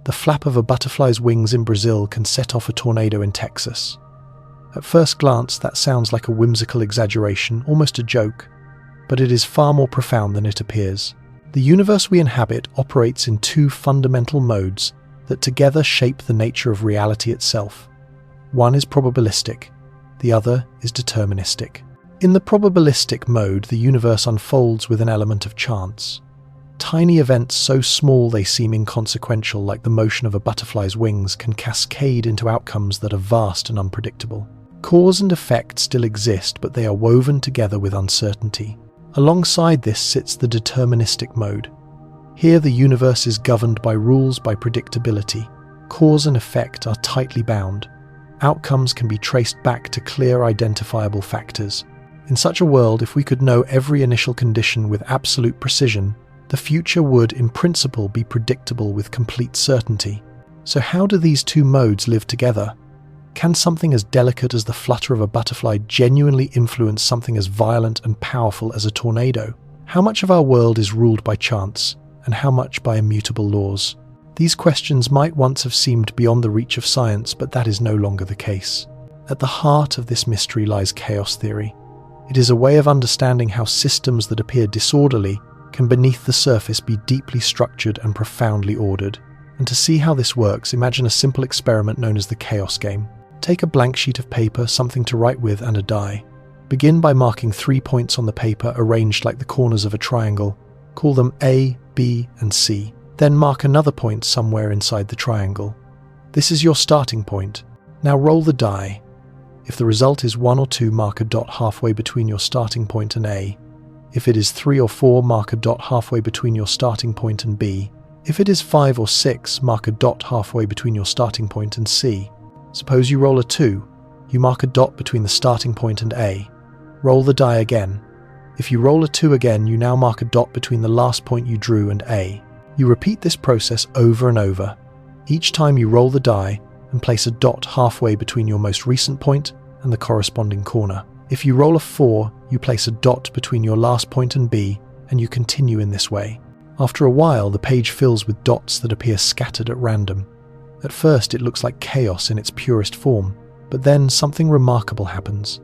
The flap of a butterfly's wings in Brazil can set off a tornado in Texas. At first glance, that sounds like a whimsical exaggeration, almost a joke, but it is far more profound than it appears. The universe we inhabit operates in two fundamental modes that together shape the nature of reality itself. One is probabilistic, the other is deterministic. In the probabilistic mode, the universe unfolds with an element of chance. Tiny events so small they seem inconsequential, like the motion of a butterfly's wings, can cascade into outcomes that are vast and unpredictable. Cause and effect still exist, but they are woven together with uncertainty. Alongside this sits the deterministic mode. Here the universe is governed by rules, by predictability. Cause and effect are tightly bound. Outcomes can be traced back to clear, identifiable factors. In such a world, if we could know every initial condition with absolute precision, the future would, in principle, be predictable with complete certainty. So how do these two modes live together? Can something as delicate as the flutter of a butterfly genuinely influence something as violent and powerful as a tornado? How much of our world is ruled by chance, and how much by immutable laws? These questions might once have seemed beyond the reach of science, but that is no longer the case. At the heart of this mystery lies chaos theory. It is a way of understanding how systems that appear disorderly can beneath the surface be deeply structured and profoundly ordered. And to see how this works, imagine a simple experiment known as the chaos game. Take a blank sheet of paper, something to write with, and a die. Begin by marking 3 points on the paper arranged like the corners of a triangle. Call them A, B, and C. Then mark another point somewhere inside the triangle. This is your starting point. Now roll the die. If the result is 1 or 2, mark a dot halfway between your starting point and A. If it is 3 or 4, mark a dot halfway between your starting point and B. If it is 5 or 6, mark a dot halfway between your starting point and C. Suppose you roll a 2. You mark a dot between the starting point and A. Roll the die again. If you roll a 2 again, you now mark a dot between the last point you drew and A. You repeat this process over and over. Each time you roll the die and place a dot halfway between your most recent point and the corresponding corner. If you roll a 4, you place a dot between your last point and B, and you continue in this way. After a while, the page fills with dots that appear scattered at random. At first, it looks like chaos in its purest form, but then something remarkable happens.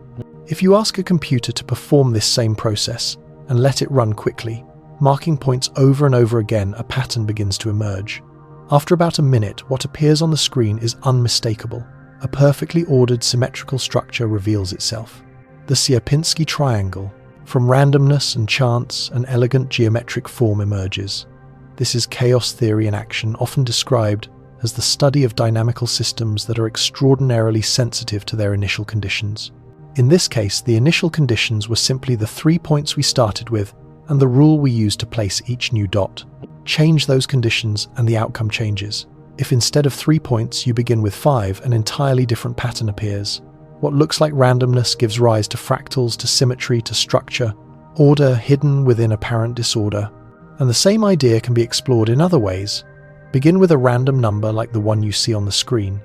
If you ask a computer to perform this same process and let it run quickly, marking points over and over again, a pattern begins to emerge. After about a minute, what appears on the screen is unmistakable. A perfectly ordered symmetrical structure reveals itself. The Sierpinski triangle. From randomness and chance, an elegant geometric form emerges. This is chaos theory in action, often described as the study of dynamical systems that are extraordinarily sensitive to their initial conditions. In this case, the initial conditions were simply the 3 points we started with and the rule we used to place each new dot. Change those conditions and the outcome changes. If instead of 3 points you begin with 5, an entirely different pattern appears. What looks like randomness gives rise to fractals, to symmetry, to structure, order hidden within apparent disorder. And the same idea can be explored in other ways. Begin with a random number like the one you see on the screen.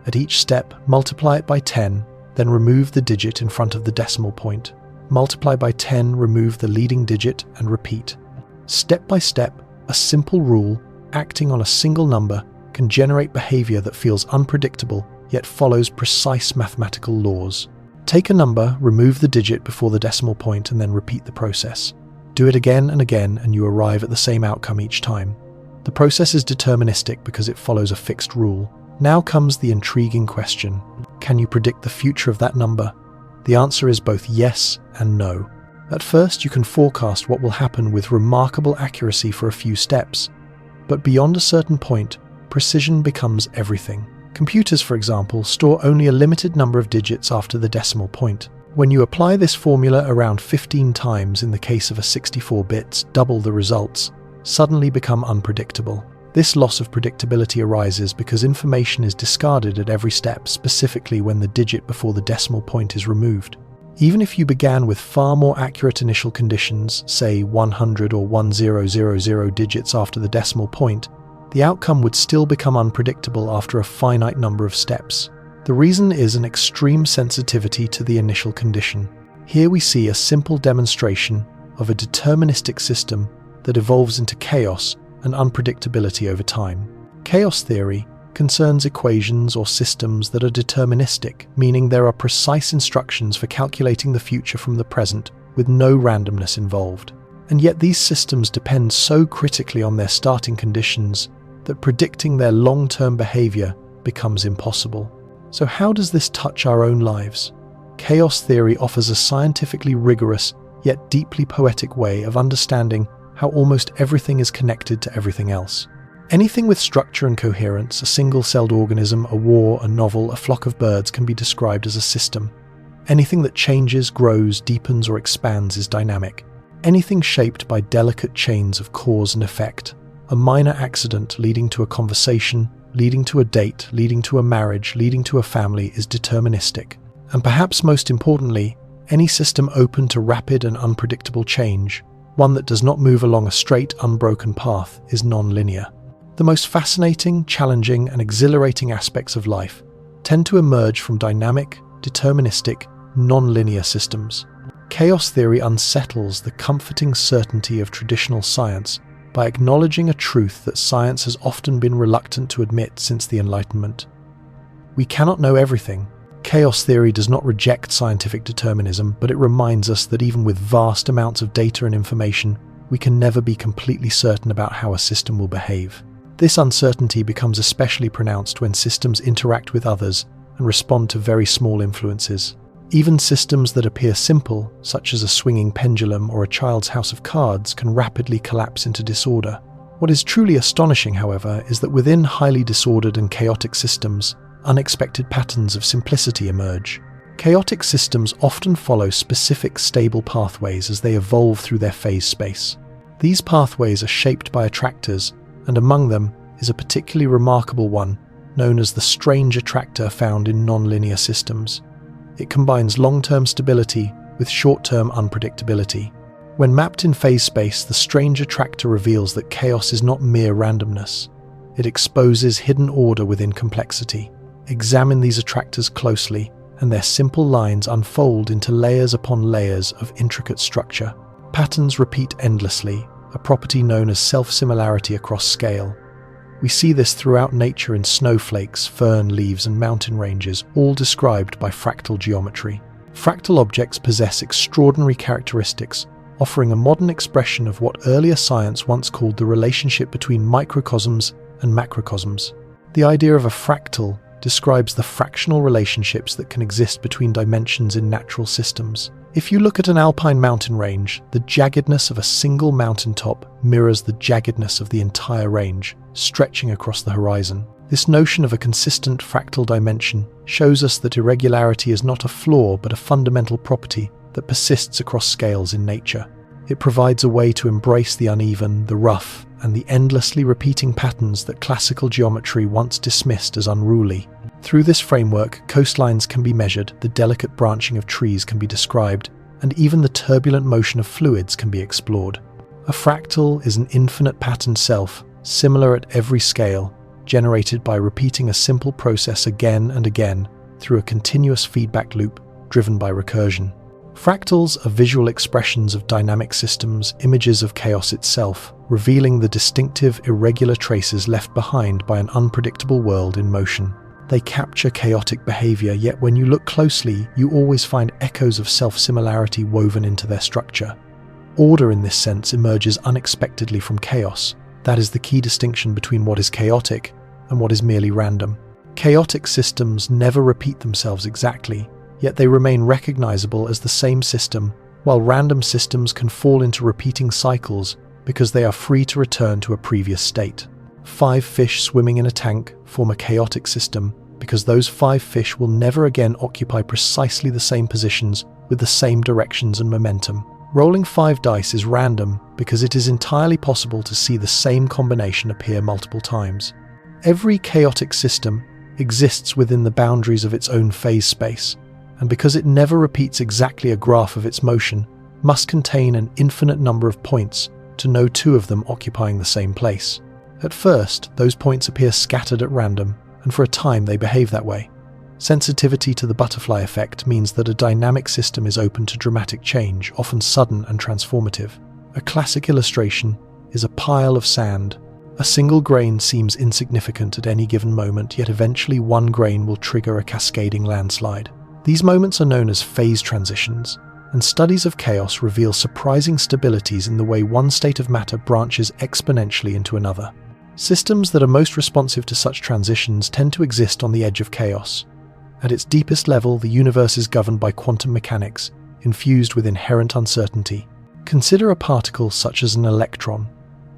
At each step, multiply it by 10, then remove the digit in front of the decimal point. Multiply by 10, remove the leading digit, and repeat. Step by step, a simple rule, acting on a single number, can generate behavior that feels unpredictable, yet follows precise mathematical laws. Take a number, remove the digit before the decimal point, and then repeat the process. Do it again and again, and you arrive at the same outcome each time. The process is deterministic because it follows a fixed rule. Now comes the intriguing question. Can you predict the future of that number? The answer is both yes and no. At first, you can forecast what will happen with remarkable accuracy for a few steps. But beyond a certain point, precision becomes everything. Computers, for example, store only a limited number of digits after the decimal point. When you apply this formula around 15 times in the case of a 64 bits, double the results suddenly become unpredictable. This loss of predictability arises because information is discarded at every step, specifically when the digit before the decimal point is removed. Even if you began with far more accurate initial conditions, say 100 or 1000 digits after the decimal point, the outcome would still become unpredictable after a finite number of steps. The reason is an extreme sensitivity to the initial condition. Here we see a simple demonstration of a deterministic system that evolves into chaos and unpredictability over time. Chaos theory concerns equations or systems that are deterministic, meaning there are precise instructions for calculating the future from the present with no randomness involved. And yet these systems depend so critically on their starting conditions that predicting their long-term behavior becomes impossible. So how does this touch our own lives? Chaos theory offers a scientifically rigorous yet deeply poetic way of understanding how almost everything is connected to everything else. Anything with structure and coherence, a single-celled organism, a war, a novel, a flock of birds, can be described as a system. Anything that changes, grows, deepens, or expands is dynamic. Anything shaped by delicate chains of cause and effect, a minor accident leading to a conversation, leading to a date, leading to a marriage, leading to a family, is deterministic. And perhaps most importantly, any system open to rapid and unpredictable change, one that does not move along a straight, unbroken path, is non-linear. The most fascinating, challenging, and exhilarating aspects of life tend to emerge from dynamic, deterministic, non-linear systems. Chaos theory unsettles the comforting certainty of traditional science by acknowledging a truth that science has often been reluctant to admit since the Enlightenment. We cannot know everything. Chaos theory does not reject scientific determinism, but it reminds us that even with vast amounts of data and information, we can never be completely certain about how a system will behave. This uncertainty becomes especially pronounced when systems interact with others and respond to very small influences. Even systems that appear simple, such as a swinging pendulum or a child's house of cards, can rapidly collapse into disorder. What is truly astonishing, however, is that within highly disordered and chaotic systems, unexpected patterns of simplicity emerge. Chaotic systems often follow specific stable pathways as they evolve through their phase space. These pathways are shaped by attractors, and among them is a particularly remarkable one, known as the strange attractor found in nonlinear systems. It combines long-term stability with short-term unpredictability. When mapped in phase space, the strange attractor reveals that chaos is not mere randomness. It exposes hidden order within complexity. Examine these attractors closely, and their simple lines unfold into layers upon layers of intricate structure. Patterns repeat endlessly, a property known as self-similarity across scale. We see this throughout nature in snowflakes, fern leaves, and mountain ranges, all described by fractal geometry. Fractal objects possess extraordinary characteristics, offering a modern expression of what earlier science once called the relationship between microcosms and macrocosms. The idea of a fractal describes the fractional relationships that can exist between dimensions in natural systems. If you look at an alpine mountain range, the jaggedness of a single mountaintop mirrors the jaggedness of the entire range, stretching across the horizon. This notion of a consistent fractal dimension shows us that irregularity is not a flaw but a fundamental property that persists across scales in nature. It provides a way to embrace the uneven, the rough, and the endlessly repeating patterns that classical geometry once dismissed as unruly. Through this framework, coastlines can be measured, the delicate branching of trees can be described, and even the turbulent motion of fluids can be explored. A fractal is an infinite patterned self, similar at every scale, generated by repeating a simple process again and again through a continuous feedback loop driven by recursion. Fractals are visual expressions of dynamic systems, images of chaos itself, revealing the distinctive, irregular traces left behind by an unpredictable world in motion. They capture chaotic behavior, yet when you look closely, you always find echoes of self-similarity woven into their structure. Order in this sense emerges unexpectedly from chaos. That is the key distinction between what is chaotic and what is merely random. Chaotic systems never repeat themselves exactly, yet they remain recognizable as the same system, while random systems can fall into repeating cycles because they are free to return to a previous state. 5 fish swimming in a tank form a chaotic system because those 5 fish will never again occupy precisely the same positions with the same directions and momentum. Rolling 5 dice is random because it is entirely possible to see the same combination appear multiple times. Every chaotic system exists within the boundaries of its own phase space, and because it never repeats exactly a graph of its motion, must contain an infinite number of points to no 2 of them occupying the same place. At first, those points appear scattered at random, and for a time they behave that way. Sensitivity to the butterfly effect means that a dynamic system is open to dramatic change, often sudden and transformative. A classic illustration is a pile of sand. A single grain seems insignificant at any given moment, yet eventually one grain will trigger a cascading landslide. These moments are known as phase transitions, and studies of chaos reveal surprising stabilities in the way one state of matter branches exponentially into another. Systems that are most responsive to such transitions tend to exist on the edge of chaos. At its deepest level, the universe is governed by quantum mechanics, infused with inherent uncertainty. Consider a particle such as an electron.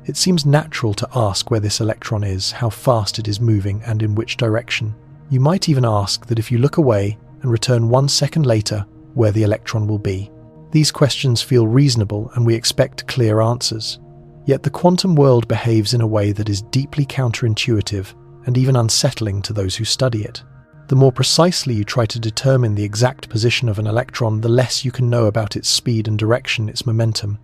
It seems natural to ask where this electron is, how fast it is moving, and in which direction. You might even ask that if you look away and return 1 second later, where the electron will be. These questions feel reasonable and we expect clear answers. Yet the quantum world behaves in a way that is deeply counterintuitive and even unsettling to those who study it. The more precisely you try to determine the exact position of an electron, the less you can know about its speed and direction, its momentum.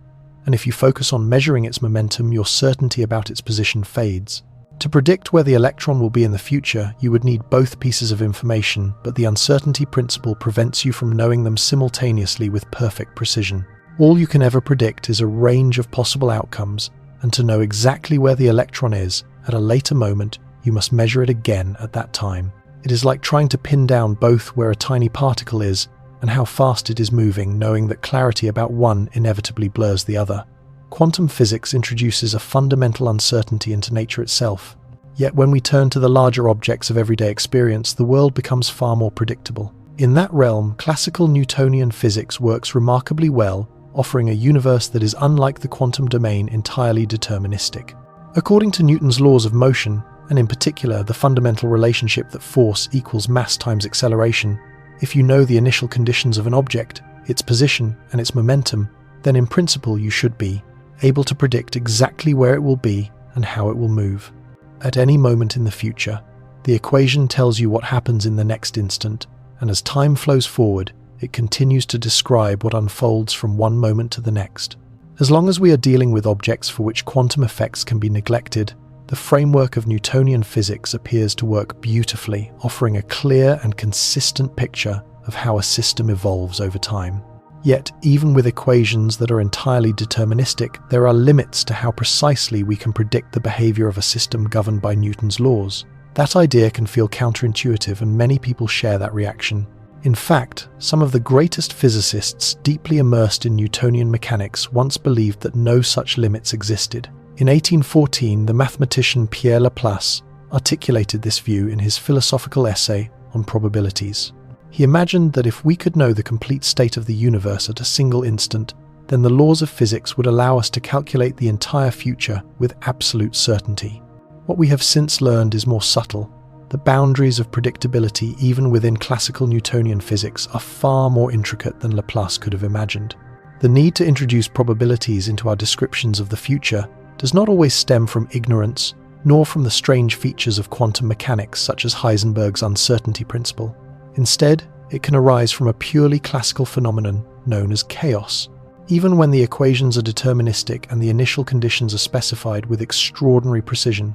And if you focus on measuring its momentum, your certainty about its position fades. To predict where the electron will be in the future, you would need both pieces of information, but the uncertainty principle prevents you from knowing them simultaneously with perfect precision. All you can ever predict is a range of possible outcomes, and to know exactly where the electron is at a later moment, you must measure it again at that time. It is like trying to pin down both where a tiny particle is and how fast it is moving, knowing that clarity about one inevitably blurs the other. Quantum physics introduces a fundamental uncertainty into nature itself. Yet when we turn to the larger objects of everyday experience, the world becomes far more predictable. In that realm, classical Newtonian physics works remarkably well, offering a universe that is unlike the quantum domain, entirely deterministic. According to Newton's laws of motion, and in particular the fundamental relationship that force equals mass times acceleration, if you know the initial conditions of an object, its position and its momentum, then in principle you should be able to predict exactly where it will be and how it will move. At any moment in the future, the equation tells you what happens in the next instant, and as time flows forward, it continues to describe what unfolds from one moment to the next. As long as we are dealing with objects for which quantum effects can be neglected, the framework of Newtonian physics appears to work beautifully, offering a clear and consistent picture of how a system evolves over time. Yet, even with equations that are entirely deterministic, there are limits to how precisely we can predict the behavior of a system governed by Newton's laws. That idea can feel counterintuitive, and many people share that reaction. In fact, some of the greatest physicists deeply immersed in Newtonian mechanics once believed that no such limits existed. In 1814, the mathematician Pierre Laplace articulated this view in his philosophical essay on probabilities. He imagined that if we could know the complete state of the universe at a single instant, then the laws of physics would allow us to calculate the entire future with absolute certainty. What we have since learned is more subtle. The boundaries of predictability, even within classical Newtonian physics, are far more intricate than Laplace could have imagined. The need to introduce probabilities into our descriptions of the future does not always stem from ignorance, nor from the strange features of quantum mechanics such as Heisenberg's uncertainty principle. Instead, it can arise from a purely classical phenomenon known as chaos. Even when the equations are deterministic and the initial conditions are specified with extraordinary precision,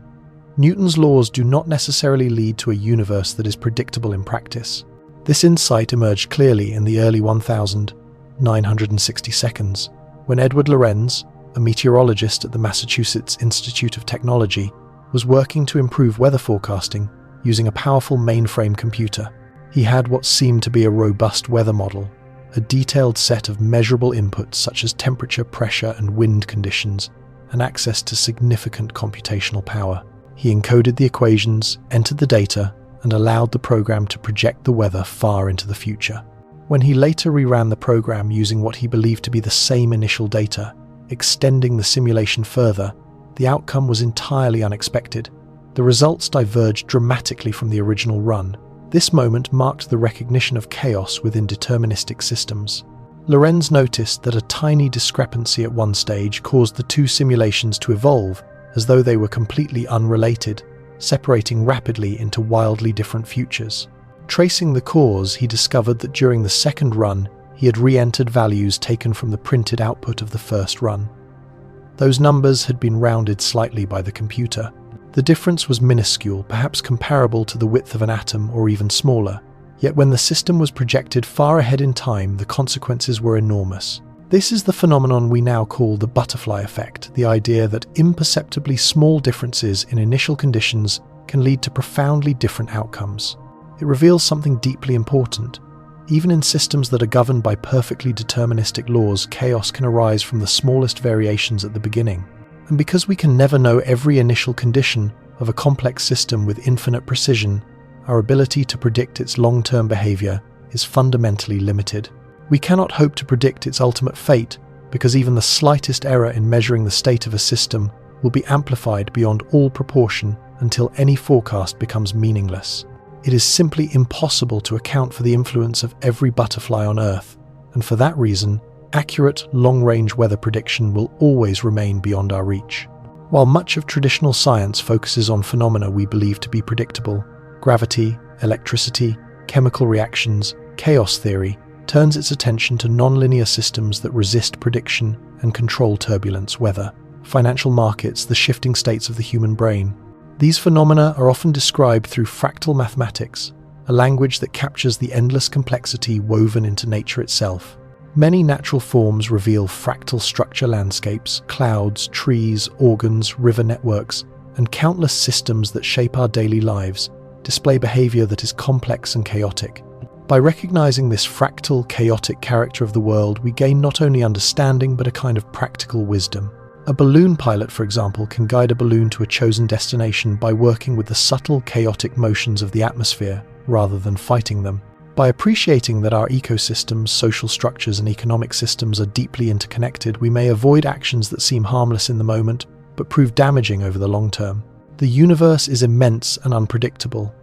Newton's laws do not necessarily lead to a universe that is predictable in practice. This insight emerged clearly in the early 1960s, when Edward Lorenz, a meteorologist at the Massachusetts Institute of Technology, was working to improve weather forecasting using a powerful mainframe computer. He had what seemed to be a robust weather model, a detailed set of measurable inputs such as temperature, pressure, and wind conditions, and access to significant computational power. He encoded the equations, entered the data, and allowed the program to project the weather far into the future. When he later reran the program using what he believed to be the same initial data, extending the simulation further, the outcome was entirely unexpected. The results diverged dramatically from the original run. This moment marked the recognition of chaos within deterministic systems. Lorenz noticed that a tiny discrepancy at one stage caused the two simulations to evolve as though they were completely unrelated, separating rapidly into wildly different futures. Tracing the cause, he discovered that during the second run, he had re-entered values taken from the printed output of the first run. Those numbers had been rounded slightly by the computer. The difference was minuscule, perhaps comparable to the width of an atom or even smaller. Yet when the system was projected far ahead in time, the consequences were enormous. This is the phenomenon we now call the butterfly effect, the idea that imperceptibly small differences in initial conditions can lead to profoundly different outcomes. It reveals something deeply important. Even in systems that are governed by perfectly deterministic laws, chaos can arise from the smallest variations at the beginning. And because we can never know every initial condition of a complex system with infinite precision, our ability to predict its long-term behavior is fundamentally limited. We cannot hope to predict its ultimate fate because even the slightest error in measuring the state of a system will be amplified beyond all proportion until any forecast becomes meaningless. It is simply impossible to account for the influence of every butterfly on Earth, and for that reason, accurate, long-range weather prediction will always remain beyond our reach. While much of traditional science focuses on phenomena we believe to be predictable, gravity, electricity, chemical reactions, chaos theory turns its attention to nonlinear systems that resist prediction and control turbulence, weather, financial markets, the shifting states of the human brain. These phenomena are often described through fractal mathematics, a language that captures the endless complexity woven into nature itself. Many natural forms reveal fractal structure landscapes, clouds, trees, organs, river networks, and countless systems that shape our daily lives display behavior that is complex and chaotic. By recognizing this fractal, chaotic character of the world, we gain not only understanding but a kind of practical wisdom. A balloon pilot, for example, can guide a balloon to a chosen destination by working with the subtle, chaotic motions of the atmosphere rather than fighting them. By appreciating that our ecosystems, social structures, and economic systems are deeply interconnected, we may avoid actions that seem harmless in the moment but prove damaging over the long term. The universe is immense and unpredictable.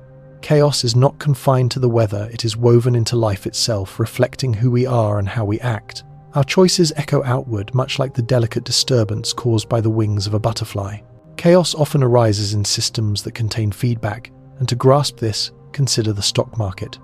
Chaos is not confined to the weather, it is woven into life itself, reflecting who we are and how we act. Our choices echo outward, much like the delicate disturbance caused by the wings of a butterfly. Chaos often arises in systems that contain feedback, and to grasp this, consider the stock market.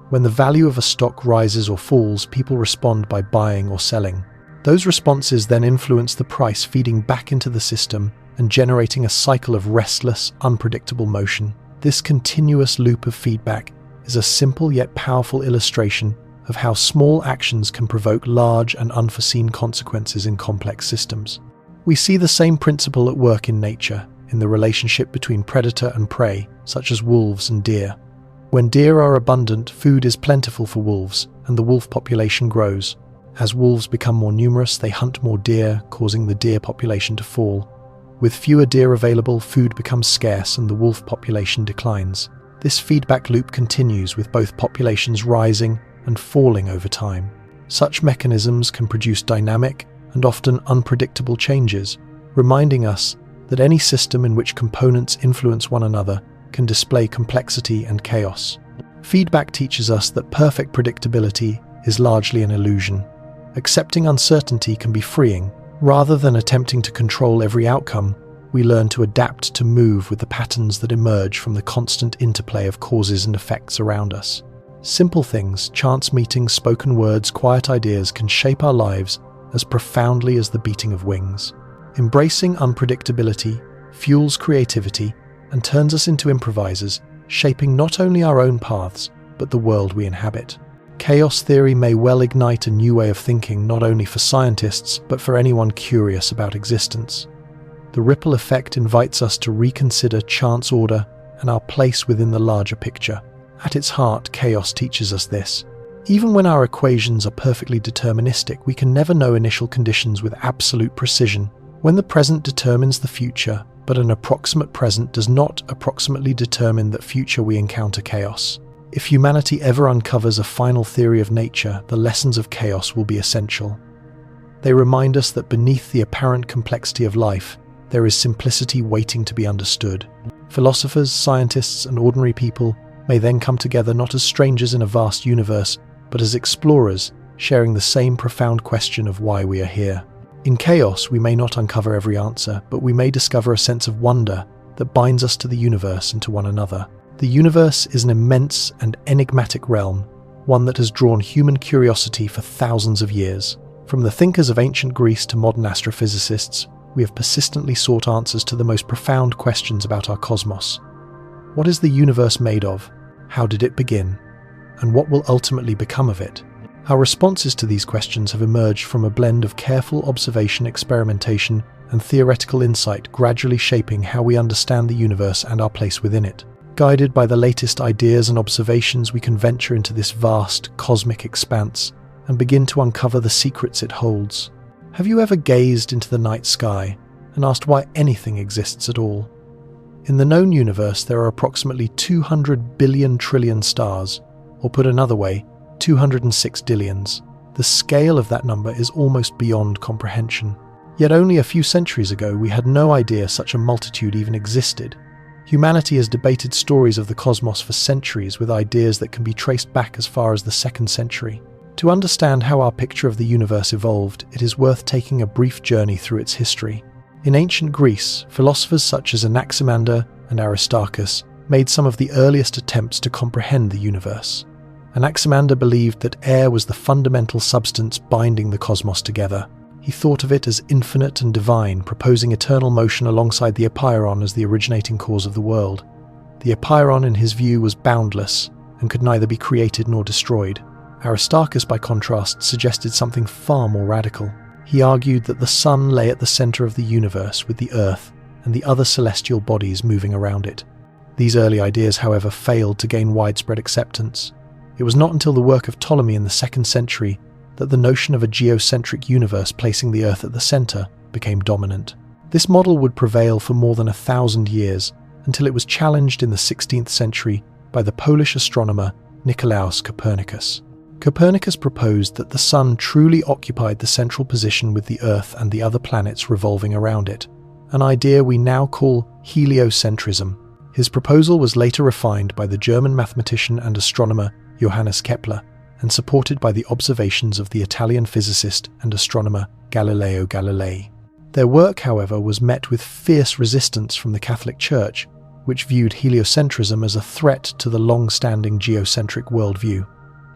When the value of a stock rises or falls, people respond by buying or selling. Those responses then influence the price, feeding back into the system and generating a cycle of restless, unpredictable motion. This continuous loop of feedback is a simple yet powerful illustration of how small actions can provoke large and unforeseen consequences in complex systems. We see the same principle at work in nature, in the relationship between predator and prey, such as wolves and deer. When deer are abundant, food is plentiful for wolves, and the wolf population grows. As wolves become more numerous, they hunt more deer, causing the deer population to fall. With fewer deer available, food becomes scarce and the wolf population declines. This feedback loop continues, with both populations rising and falling over time. Such mechanisms can produce dynamic and often unpredictable changes, reminding us that any system in which components influence one another can display complexity and chaos. Feedback teaches us that perfect predictability is largely an illusion. Accepting uncertainty can be freeing. Rather than attempting to control every outcome, we learn to adapt to move with the patterns that emerge from the constant interplay of causes and effects around us. Simple things, chance meetings, spoken words, quiet ideas can shape our lives as profoundly as the beating of wings. Embracing unpredictability fuels creativity and turns us into improvisers, shaping not only our own paths, but the world we inhabit. Chaos theory may well ignite a new way of thinking, not only for scientists, but for anyone curious about existence. The ripple effect invites us to reconsider chance order and our place within the larger picture. At its heart, chaos teaches us this. Even when our equations are perfectly deterministic, we can never know initial conditions with absolute precision. When the present determines the future, but an approximate present does not approximately determine that future we encounter chaos. If humanity ever uncovers a final theory of nature, the lessons of chaos will be essential. They remind us that beneath the apparent complexity of life, there is simplicity waiting to be understood. Philosophers, scientists, and ordinary people may then come together not as strangers in a vast universe, but as explorers, sharing the same profound question of why we are here. In chaos, we may not uncover every answer, but we may discover a sense of wonder that binds us to the universe and to one another. The universe is an immense and enigmatic realm, one that has drawn human curiosity for thousands of years. From the thinkers of ancient Greece to modern astrophysicists, we have persistently sought answers to the most profound questions about our cosmos. What is the universe made of? How did it begin? And what will ultimately become of it? Our responses to these questions have emerged from a blend of careful observation, experimentation, and theoretical insight, gradually shaping how we understand the universe and our place within it. Guided by the latest ideas and observations, we can venture into this vast, cosmic expanse and begin to uncover the secrets it holds. Have you ever gazed into the night sky and asked why anything exists at all? In the known universe, there are approximately 200 billion trillion stars, or put another way, 206 dillions. The scale of that number is almost beyond comprehension. Yet only a few centuries ago, we had no idea such a multitude even existed. Humanity has debated stories of the cosmos for centuries, with ideas that can be traced back as far as the 2nd century. To understand how our picture of the universe evolved, it is worth taking a brief journey through its history. In ancient Greece, philosophers such as Anaximander and Aristarchus made some of the earliest attempts to comprehend the universe. Anaximander believed that air was the fundamental substance binding the cosmos together. He thought of it as infinite and divine, proposing eternal motion alongside the apeiron as the originating cause of the world. The apeiron, in his view, was boundless and could neither be created nor destroyed. Aristarchus, by contrast, suggested something far more radical. He argued that the sun lay at the center of the universe, with the earth and the other celestial bodies moving around it. These early ideas, however, failed to gain widespread acceptance. It was not until the work of Ptolemy in the 2nd century that the notion of a geocentric universe placing the Earth at the center became dominant. This model would prevail for more than 1,000 years, until it was challenged in the 16th century by the Polish astronomer Nicolaus Copernicus. Copernicus proposed that the Sun truly occupied the central position, with the Earth and the other planets revolving around it, an idea we now call heliocentrism. His proposal was later refined by the German mathematician and astronomer Johannes Kepler, and supported by the observations of the Italian physicist and astronomer Galileo Galilei. Their work, however, was met with fierce resistance from the Catholic Church, which viewed heliocentrism as a threat to the long-standing geocentric worldview.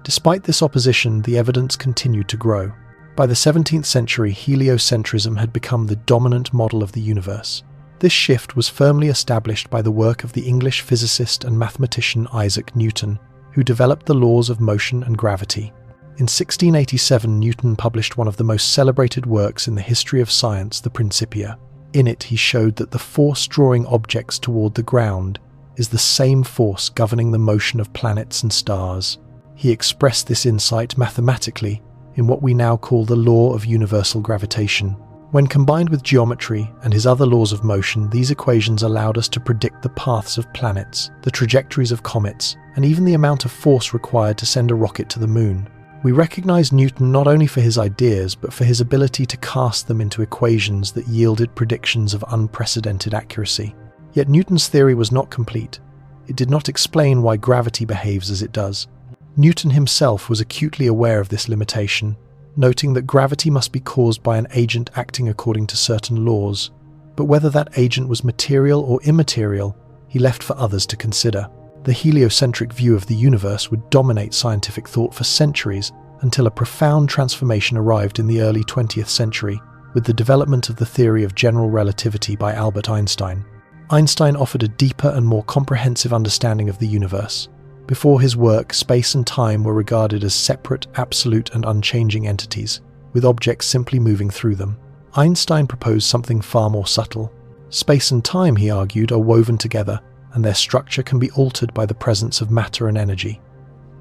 Despite this opposition, the evidence continued to grow. By the 17th century, heliocentrism had become the dominant model of the universe. This shift was firmly established by the work of the English physicist and mathematician Isaac Newton, who developed the laws of motion and gravity. In 1687, Newton published one of the most celebrated works in the history of science, the Principia. In it, he showed that the force drawing objects toward the ground is the same force governing the motion of planets and stars. He expressed this insight mathematically in what we now call the law of universal gravitation. When combined with geometry and his other laws of motion, these equations allowed us to predict the paths of planets, the trajectories of comets, and even the amount of force required to send a rocket to the moon. We recognize Newton not only for his ideas, but for his ability to cast them into equations that yielded predictions of unprecedented accuracy. Yet Newton's theory was not complete. It did not explain why gravity behaves as it does. Newton himself was acutely aware of this limitation, noting that gravity must be caused by an agent acting according to certain laws, but whether that agent was material or immaterial, he left for others to consider. The heliocentric view of the universe would dominate scientific thought for centuries, until a profound transformation arrived in the early 20th century with the development of the theory of general relativity by Albert Einstein. Einstein offered a deeper and more comprehensive understanding of the universe. Before his work, space and time were regarded as separate, absolute and unchanging entities, with objects simply moving through them. Einstein proposed something far more subtle. Space and time, he argued, are woven together, and their structure can be altered by the presence of matter and energy.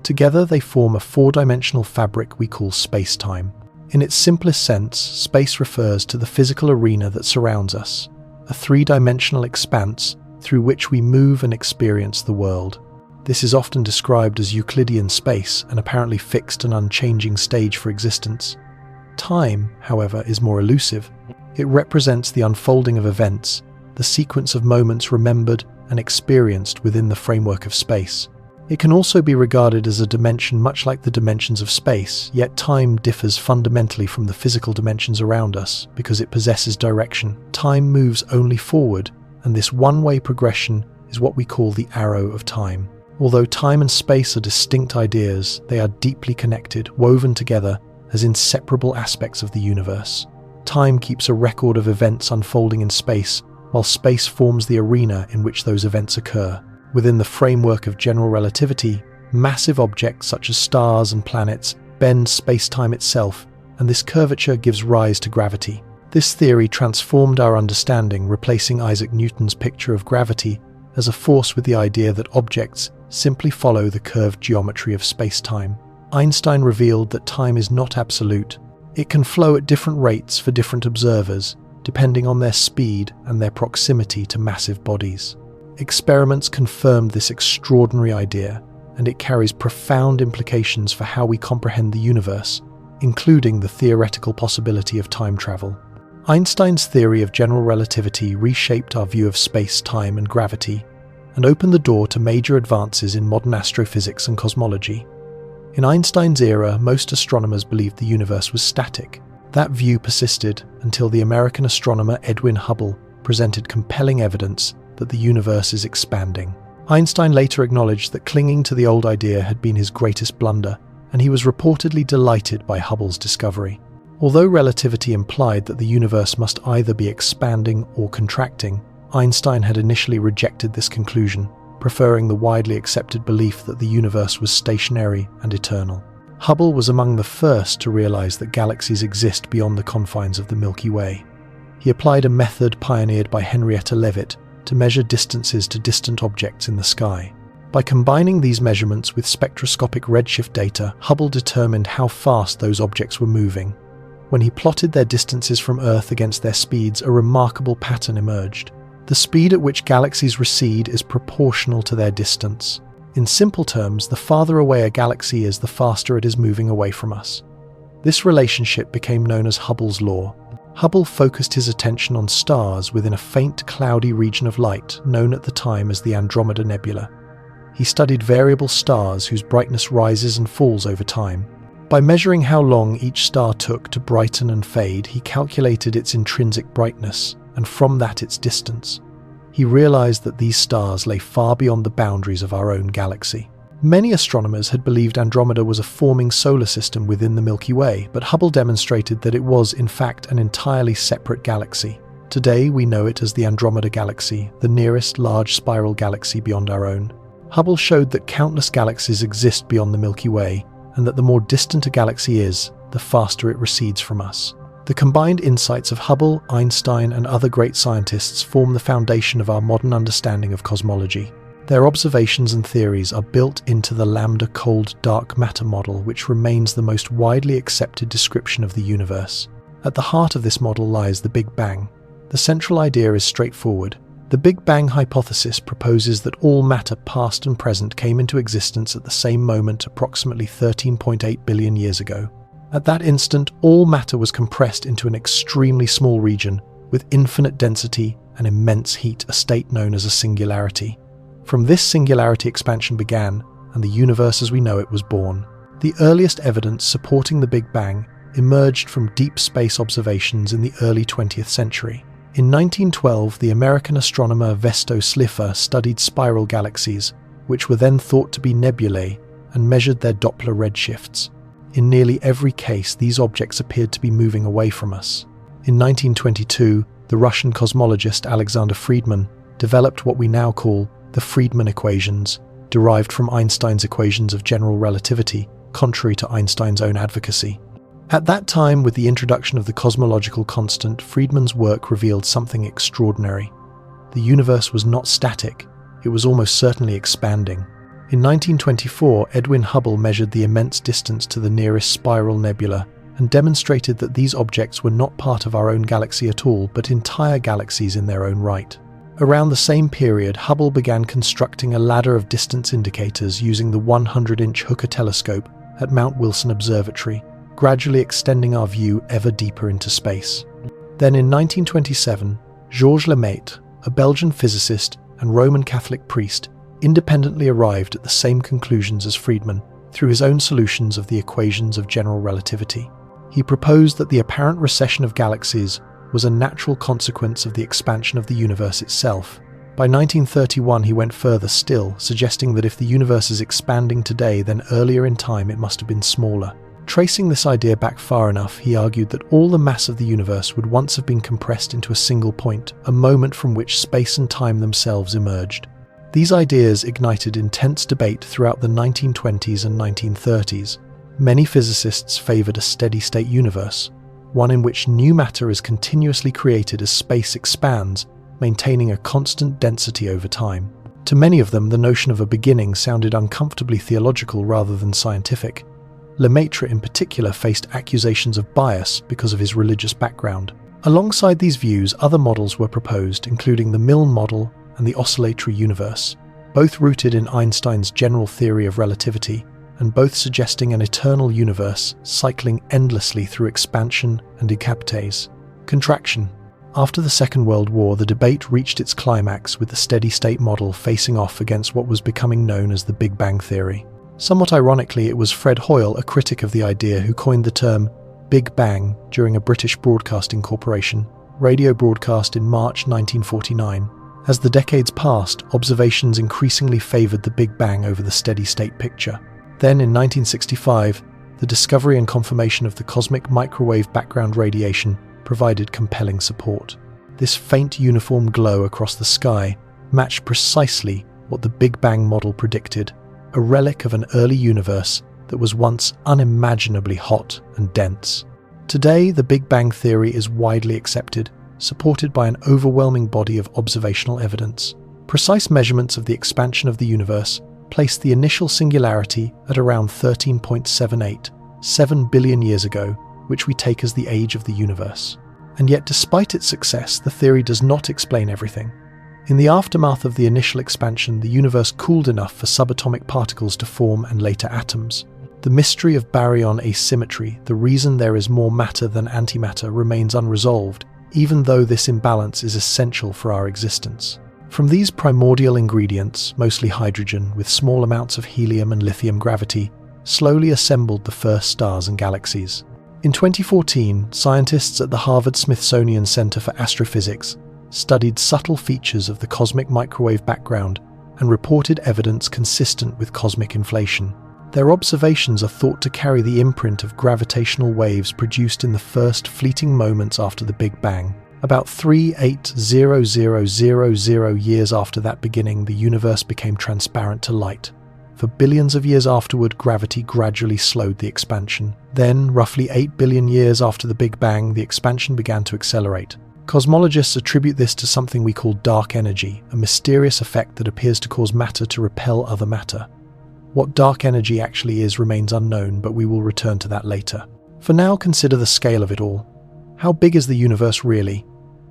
Together they form a four-dimensional fabric we call space-time. In its simplest sense, space refers to the physical arena that surrounds us, a three-dimensional expanse through which we move and experience the world. This is often described as Euclidean space, an apparently fixed and unchanging stage for existence. Time, however, is more elusive. It represents the unfolding of events, the sequence of moments remembered and experienced within the framework of space. It can also be regarded as a dimension much like the dimensions of space, yet time differs fundamentally from the physical dimensions around us because it possesses direction. Time moves only forward, and this one-way progression is what we call the arrow of time. Although time and space are distinct ideas, they are deeply connected, woven together as inseparable aspects of the universe. Time keeps a record of events unfolding in space, while space forms the arena in which those events occur. Within the framework of general relativity, massive objects such as stars and planets bends space-time itself, and this curvature gives rise to gravity. This theory transformed our understanding, replacing Isaac Newton's picture of gravity as a force with the idea that objects simply follow the curved geometry of space-time. Einstein revealed that time is not absolute. It can flow at different rates for different observers, depending on their speed and their proximity to massive bodies. Experiments confirmed this extraordinary idea, and it carries profound implications for how we comprehend the universe, including the theoretical possibility of time travel. Einstein's theory of general relativity reshaped our view of space, time, and gravity, and opened the door to major advances in modern astrophysics and cosmology. In Einstein's era, most astronomers believed the universe was static. That view persisted until the American astronomer Edwin Hubble presented compelling evidence that the universe is expanding. Einstein later acknowledged that clinging to the old idea had been his greatest blunder, and he was reportedly delighted by Hubble's discovery. Although relativity implied that the universe must either be expanding or contracting, Einstein had initially rejected this conclusion, preferring the widely accepted belief that the universe was stationary and eternal. Hubble was among the first to realize that galaxies exist beyond the confines of the Milky Way. He applied a method pioneered by Henrietta Leavitt to measure distances to distant objects in the sky. By combining these measurements with spectroscopic redshift data, Hubble determined how fast those objects were moving. When he plotted their distances from Earth against their speeds, a remarkable pattern emerged. The speed at which galaxies recede is proportional to their distance. In simple terms, the farther away a galaxy is, the faster it is moving away from us. This relationship became known as Hubble's law. Hubble focused his attention on stars within a faint, cloudy region of light known at the time as the Andromeda Nebula. He studied variable stars whose brightness rises and falls over time. By measuring how long each star took to brighten and fade, he calculated its intrinsic brightness, and from that its distance. He realized that these stars lay far beyond the boundaries of our own galaxy. Many astronomers had believed Andromeda was a forming solar system within the Milky Way, but Hubble demonstrated that it was, in fact, an entirely separate galaxy. Today, we know it as the Andromeda Galaxy, the nearest large spiral galaxy beyond our own. Hubble showed that countless galaxies exist beyond the Milky Way, and that the more distant a galaxy is, the faster it recedes from us. The combined insights of Hubble, Einstein, and other great scientists form the foundation of our modern understanding of cosmology. Their observations and theories are built into the lambda cold dark matter model, which remains the most widely accepted description of the universe. At the heart of this model lies the Big Bang. The central idea is straightforward. The Big Bang hypothesis proposes that all matter, past and present, came into existence at the same moment approximately 13.8 billion years ago. At that instant, all matter was compressed into an extremely small region with infinite density and immense heat, a state known as a singularity. From this singularity, expansion began, and the universe as we know it was born. The earliest evidence supporting the Big Bang emerged from deep space observations in the early 20th century. In 1912, the American astronomer Vesto Slipher studied spiral galaxies, which were then thought to be nebulae, and measured their Doppler redshifts. In nearly every case, these objects appeared to be moving away from us. In 1922, the Russian cosmologist Alexander Friedmann developed what we now call the Friedmann equations, derived from Einstein's equations of general relativity, contrary to Einstein's own advocacy. At that time, with the introduction of the cosmological constant, Friedmann's work revealed something extraordinary. The universe was not static, it was almost certainly expanding. In 1924, Edwin Hubble measured the immense distance to the nearest spiral nebula and demonstrated that these objects were not part of our own galaxy at all, but entire galaxies in their own right. Around the same period, Hubble began constructing a ladder of distance indicators using the 100-inch Hooker telescope at Mount Wilson Observatory, gradually extending our view ever deeper into space. Then in 1927, Georges Lemaitre, a Belgian physicist and Roman Catholic priest, independently arrived at the same conclusions as Friedmann through his own solutions of the equations of general relativity. He proposed that the apparent recession of galaxies was a natural consequence of the expansion of the universe itself. By 1931, he went further still, suggesting that if the universe is expanding today, then earlier in time it must have been smaller. Tracing this idea back far enough, he argued that all the mass of the universe would once have been compressed into a single point, a moment from which space and time themselves emerged. These ideas ignited intense debate throughout the 1920s and 1930s. Many physicists favored a steady-state universe, one in which new matter is continuously created as space expands, maintaining a constant density over time. To many of them, the notion of a beginning sounded uncomfortably theological rather than scientific. Lemaitre in particular faced accusations of bias because of his religious background. Alongside these views, other models were proposed, including the Milne model and the oscillatory universe, both rooted in Einstein's general theory of relativity, and both suggesting an eternal universe cycling endlessly through expansion and decapitase. Contraction. After the Second World War, the debate reached its climax with the steady-state model facing off against what was becoming known as the Big Bang Theory. Somewhat ironically, it was Fred Hoyle, a critic of the idea, who coined the term Big Bang during a British Broadcasting Corporation radio broadcast in March 1949. As the decades passed, observations increasingly favoured the Big Bang over the steady-state picture. Then, in 1965, the discovery and confirmation of the cosmic microwave background radiation provided compelling support. This faint uniform glow across the sky matched precisely what the Big Bang model predicted, a relic of an early universe that was once unimaginably hot and dense. Today, the Big Bang theory is widely accepted, supported by an overwhelming body of observational evidence. Precise measurements of the expansion of the universe placed the initial singularity at around 13.78, 7 billion years ago, which we take as the age of the universe. And yet, despite its success, the theory does not explain everything. In the aftermath of the initial expansion, the universe cooled enough for subatomic particles to form and later atoms. The mystery of baryon asymmetry, the reason there is more matter than antimatter, remains unresolved, even though this imbalance is essential for our existence. From these primordial ingredients, mostly hydrogen with small amounts of helium and lithium gravity, slowly assembled the first stars and galaxies. In 2014, scientists at the Harvard-Smithsonian Center for Astrophysics studied subtle features of the cosmic microwave background and reported evidence consistent with cosmic inflation. Their observations are thought to carry the imprint of gravitational waves produced in the first fleeting moments after the Big Bang. About 3,800,000 years after that beginning, the universe became transparent to light. For billions of years afterward, gravity gradually slowed the expansion. Then, roughly 8 billion years after the Big Bang, the expansion began to accelerate. Cosmologists attribute this to something we call dark energy, a mysterious effect that appears to cause matter to repel other matter. What dark energy actually is remains unknown, but we will return to that later. For now, consider the scale of it all. How big is the universe really?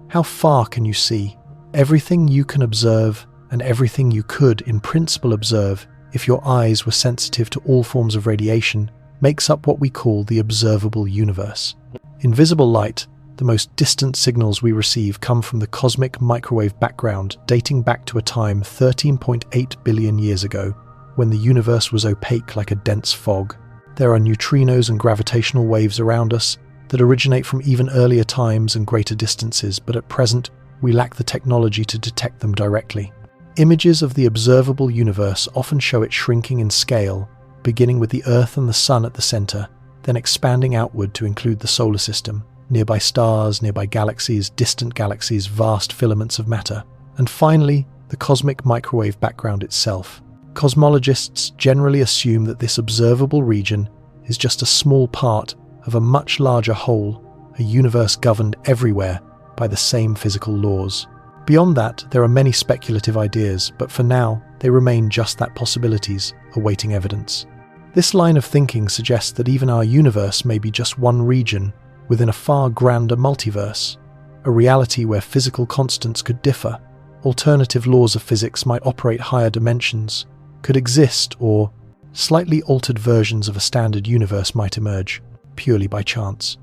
How far can you see? Everything you can observe, and everything you could, in principle, observe, if your eyes were sensitive to all forms of radiation, makes up what we call the observable universe. In visible light, the most distant signals we receive come from the cosmic microwave background, dating back to a time 13.8 billion years ago, when the universe was opaque like a dense fog. There are neutrinos and gravitational waves around us that originate from even earlier times and greater distances, but at present, we lack the technology to detect them directly. Images of the observable universe often show it shrinking in scale, beginning with the Earth and the Sun at the center, then expanding outward to include the solar system, nearby stars, nearby galaxies, distant galaxies, vast filaments of matter, and finally, the cosmic microwave background itself. Cosmologists generally assume that this observable region is just a small part of a much larger whole, a universe governed everywhere by the same physical laws. Beyond that, there are many speculative ideas, but for now, they remain just that, possibilities, awaiting evidence. This line of thinking suggests that even our universe may be just one region within a far grander multiverse, a reality where physical constants could differ, alternative laws of physics might operate higher dimensions, could exist, or slightly altered versions of a standard universe might emerge, purely by chance.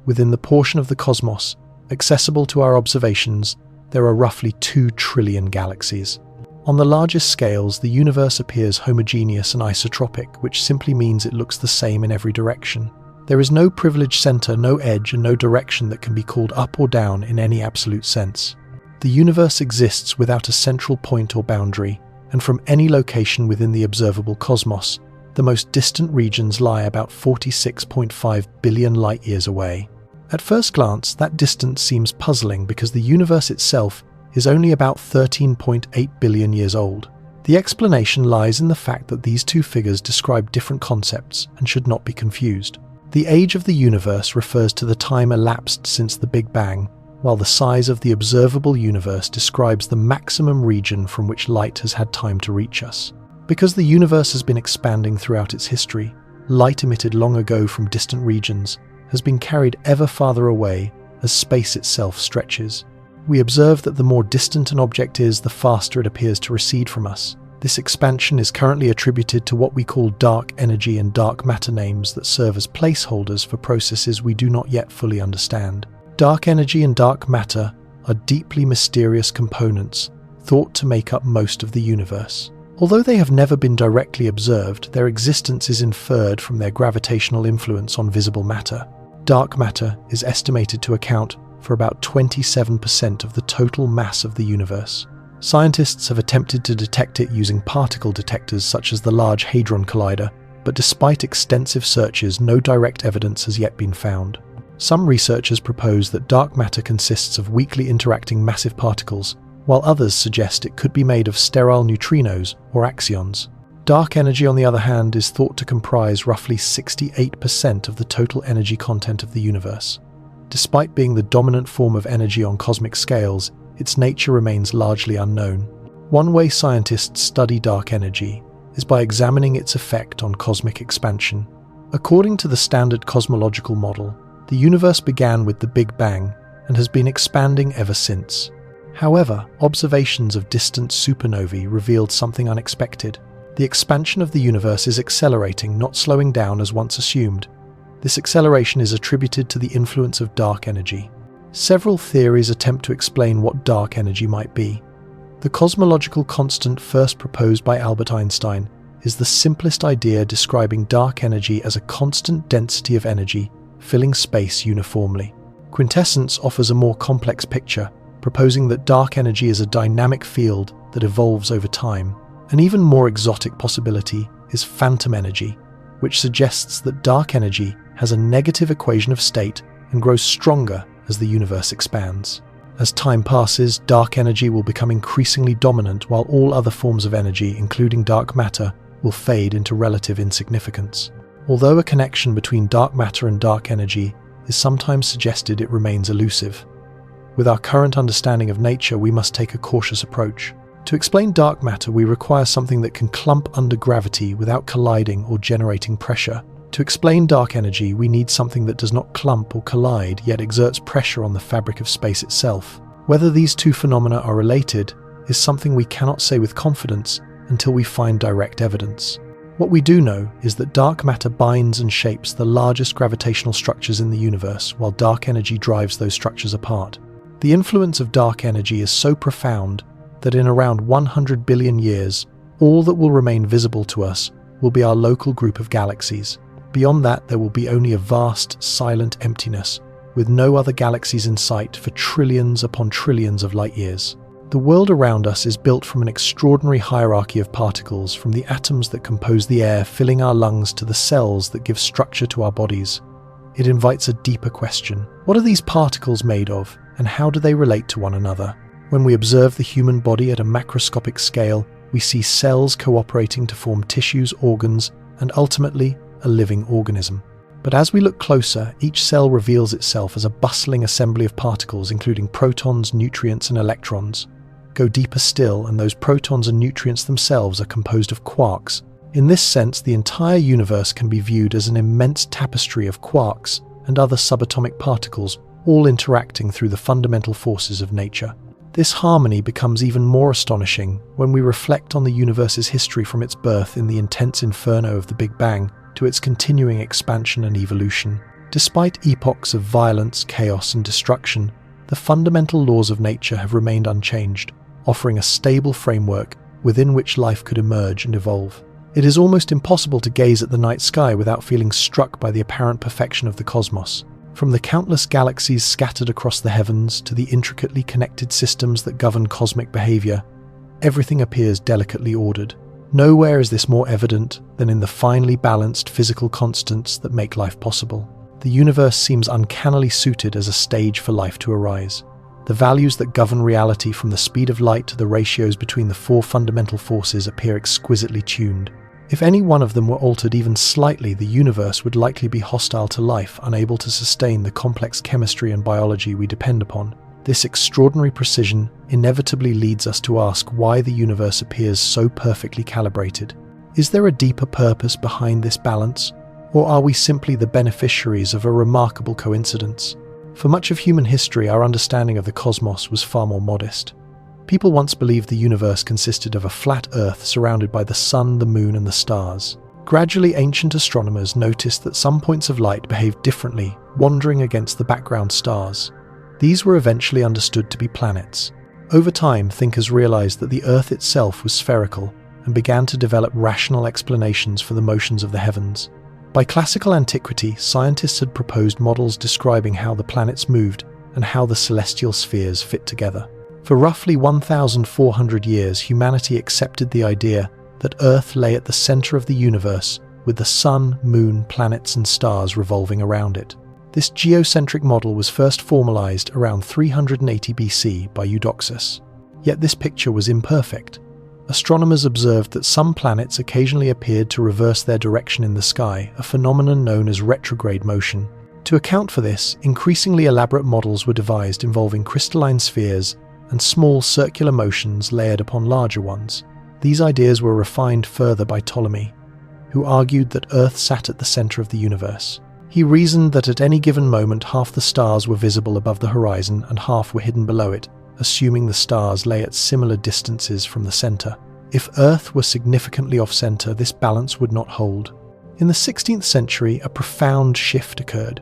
Within the portion of the cosmos accessible to our observations, there are roughly 2 trillion galaxies. On the largest scales, the universe appears homogeneous and isotropic, which simply means it looks the same in every direction. There is no privileged center, no edge, and no direction that can be called up or down in any absolute sense. The universe exists without a central point or boundary, and from any location within the observable cosmos, the most distant regions lie about 46.5 billion light-years away. At first glance, that distance seems puzzling because the universe itself is only about 13.8 billion years old. The explanation lies in the fact that these two figures describe different concepts and should not be confused. The age of the universe refers to the time elapsed since the Big Bang, while the size of the observable universe describes the maximum region from which light has had time to reach us. Because the universe has been expanding throughout its history, light emitted long ago from distant regions has been carried ever farther away as space itself stretches. We observe that the more distant an object is, the faster it appears to recede from us. This expansion is currently attributed to what we call dark energy and dark matter, names that serve as placeholders for processes we do not yet fully understand. Dark energy and dark matter are deeply mysterious components thought to make up most of the universe. Although they have never been directly observed, their existence is inferred from their gravitational influence on visible matter. Dark matter is estimated to account for about 27% of the total mass of the universe. Scientists have attempted to detect it using particle detectors such as the Large Hadron Collider, but despite extensive searches, no direct evidence has yet been found. Some researchers propose that dark matter consists of weakly interacting massive particles, while others suggest it could be made of sterile neutrinos or axions. Dark energy, on the other hand, is thought to comprise roughly 68% of the total energy content of the universe. Despite being the dominant form of energy on cosmic scales, its nature remains largely unknown. One way scientists study dark energy is by examining its effect on cosmic expansion. According to the standard cosmological model, the universe began with the Big Bang and has been expanding ever since. However, observations of distant supernovae revealed something unexpected. The expansion of the universe is accelerating, not slowing down as once assumed. This acceleration is attributed to the influence of dark energy. Several theories attempt to explain what dark energy might be. The cosmological constant first proposed by Albert Einstein is the simplest idea, describing dark energy as a constant density of energy filling space uniformly. Quintessence offers a more complex picture, proposing that dark energy is a dynamic field that evolves over time. An even more exotic possibility is phantom energy, which suggests that dark energy has a negative equation of state and grows stronger as the universe expands. As time passes, dark energy will become increasingly dominant, while all other forms of energy, including dark matter, will fade into relative insignificance. Although a connection between dark matter and dark energy is sometimes suggested, it remains elusive. With our current understanding of nature, we must take a cautious approach. To explain dark matter, we require something that can clump under gravity without colliding or generating pressure. To explain dark energy, we need something that does not clump or collide, yet exerts pressure on the fabric of space itself. Whether these two phenomena are related is something we cannot say with confidence until we find direct evidence. What we do know is that dark matter binds and shapes the largest gravitational structures in the universe, while dark energy drives those structures apart. The influence of dark energy is so profound that in around 100 billion years, all that will remain visible to us will be our local group of galaxies. Beyond that, there will be only a vast, silent emptiness, with no other galaxies in sight for trillions upon trillions of light years. The world around us is built from an extraordinary hierarchy of particles, from the atoms that compose the air filling our lungs to the cells that give structure to our bodies. It invites a deeper question. What are these particles made of, and how do they relate to one another? When we observe the human body at a macroscopic scale, we see cells cooperating to form tissues, organs, and ultimately, a living organism. But as we look closer, each cell reveals itself as a bustling assembly of particles, including protons, nutrients, and electrons. Go deeper still, and those protons and nutrients themselves are composed of quarks. In this sense, the entire universe can be viewed as an immense tapestry of quarks and other subatomic particles, all interacting through the fundamental forces of nature. This harmony becomes even more astonishing when we reflect on the universe's history, from its birth in the intense inferno of the Big Bang to its continuing expansion and evolution. Despite epochs of violence, chaos, and destruction, the fundamental laws of nature have remained unchanged, offering a stable framework within which life could emerge and evolve. It is almost impossible to gaze at the night sky without feeling struck by the apparent perfection of the cosmos. From the countless galaxies scattered across the heavens to the intricately connected systems that govern cosmic behavior, everything appears delicately ordered. Nowhere is this more evident than in the finely balanced physical constants that make life possible. The universe seems uncannily suited as a stage for life to arise. The values that govern reality, from the speed of light to the ratios between the four fundamental forces, appear exquisitely tuned. If any one of them were altered even slightly, the universe would likely be hostile to life, unable to sustain the complex chemistry and biology we depend upon. This extraordinary precision inevitably leads us to ask why the universe appears so perfectly calibrated. Is there a deeper purpose behind this balance, or are we simply the beneficiaries of a remarkable coincidence? For much of human history, our understanding of the cosmos was far more modest. People once believed the universe consisted of a flat Earth surrounded by the sun, the moon, and the stars. Gradually, ancient astronomers noticed that some points of light behaved differently, wandering against the background stars. These were eventually understood to be planets. Over time, thinkers realized that the Earth itself was spherical and began to develop rational explanations for the motions of the heavens. By classical antiquity, scientists had proposed models describing how the planets moved and how the celestial spheres fit together. For roughly 1,400 years, humanity accepted the idea that Earth lay at the center of the universe, with the sun, moon, planets, and stars revolving around it. This geocentric model was first formalized around 380 BC by Eudoxus. Yet this picture was imperfect. Astronomers observed that some planets occasionally appeared to reverse their direction in the sky, a phenomenon known as retrograde motion. To account for this, increasingly elaborate models were devised involving crystalline spheres and small circular motions layered upon larger ones. These ideas were refined further by Ptolemy, who argued that Earth sat at the center of the universe. He reasoned that at any given moment half the stars were visible above the horizon and half were hidden below it, assuming the stars lay at similar distances from the center. If Earth were significantly off-center, this balance would not hold. In the 16th century, a profound shift occurred.